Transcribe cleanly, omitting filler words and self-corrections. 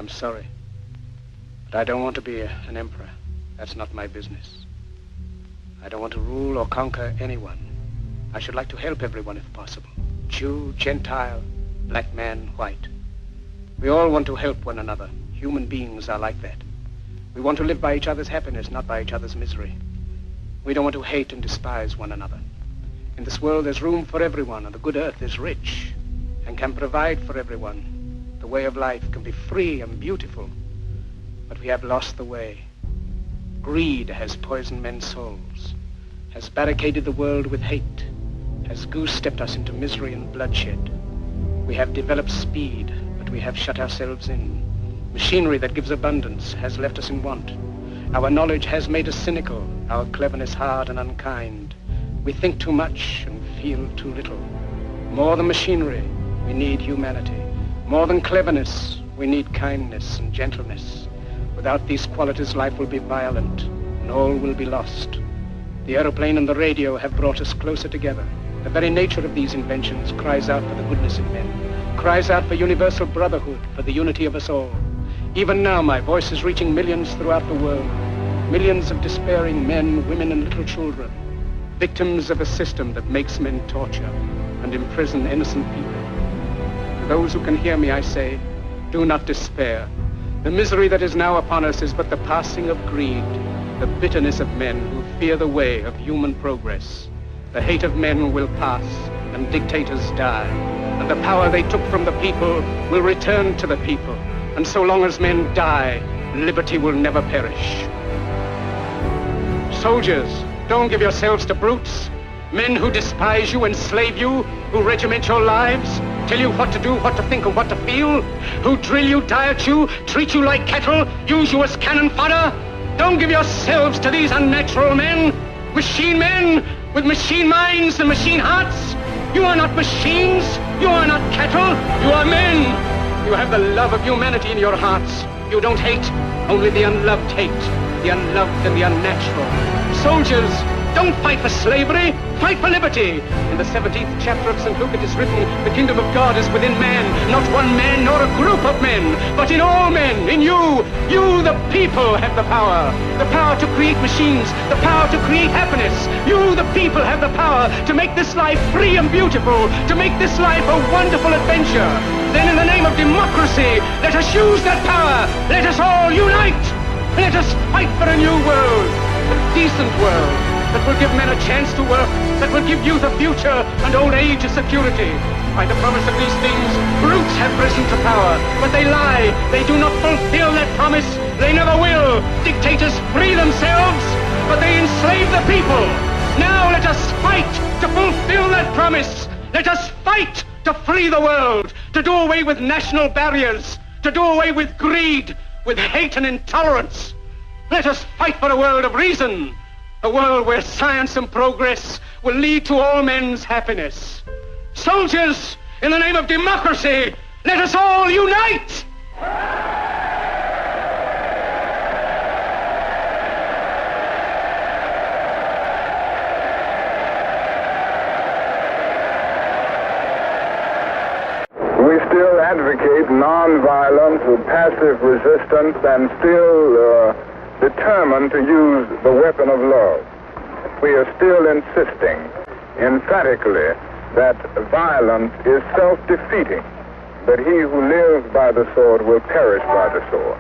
I'm sorry. But I don't want to be an emperor. That's not my business. I don't want to rule or conquer anyone. I should like to help everyone if possible. Jew, Gentile, black man, white. We all want to help one another. Human beings are like that. We want to live by each other's happiness, not by each other's misery. We don't want to hate and despise one another. In this world, there's room for everyone, and the good earth is rich and can provide for everyone. The way of life can be free and beautiful, but we have lost the way. Greed has poisoned men's souls, has barricaded the world with hate, has goose-stepped us into misery and bloodshed. We have developed speed, but we have shut ourselves in. Machinery that gives abundance has left us in want. Our knowledge has made us cynical, our cleverness hard and unkind. We think too much and feel too little. More than machinery, we need humanity. More than cleverness, we need kindness and gentleness. Without these qualities, life will be violent, and all will be lost. The aeroplane and the radio have brought us closer together. The very nature of these inventions cries out for the goodness in men, cries out for universal brotherhood, for the unity of us all. Even now, my voice is reaching millions throughout the world. Millions of despairing men, women, and little children, victims of a system that makes men torture and imprison innocent people. To those who can hear me, I say, do not despair. The misery that is now upon us is but the passing of greed, the bitterness of men who fear the way of human progress. The hate of men will pass, and dictators die, and the power they took from the people will return to the people. And so long as men die, liberty will never perish. Soldiers, don't give yourselves to brutes. Men who despise you, enslave you, who regiment your lives, tell you what to do, what to think, and what to feel, who drill you, diet you, treat you like cattle, use you as cannon fodder. Don't give yourselves to these unnatural men, machine men with machine minds and machine hearts. You are not machines, you are not cattle, you are men. You have the love of humanity in your hearts. You don't hate, only the unloved hate, the unloved and the unnatural. Soldiers, don't fight for slavery, fight for liberty. In the 17th chapter of St. Luke it is written, the kingdom of God is within man, not one man nor a group of men, but in all men, in you. You, the people, have the power to create machines, the power to create happiness. You, the people, have the power to make this life free and beautiful, to make this life a wonderful adventure. Then in the name of democracy, let us use that power. Let us all unite. Let us fight for a new world, a decent world, that will give men a chance to work, that will give youth a future and old age a security. By the promise of these things, brutes have risen to power, but they lie. They do not fulfill that promise. They never will. Dictators free themselves, but they enslave the people. Now let us fight to fulfill that promise. Let us fight to free the world, to do away with national barriers, to do away with greed, with hate and intolerance. Let us fight for a world of reason, a world where science and progress will lead to all men's happiness. Soldiers, in the name of democracy, let us all unite! We still advocate non-violence with passive resistance and still determined to use the weapon of love. We are still insisting emphatically that violence is self-defeating, that he who lives by the sword will perish by the sword.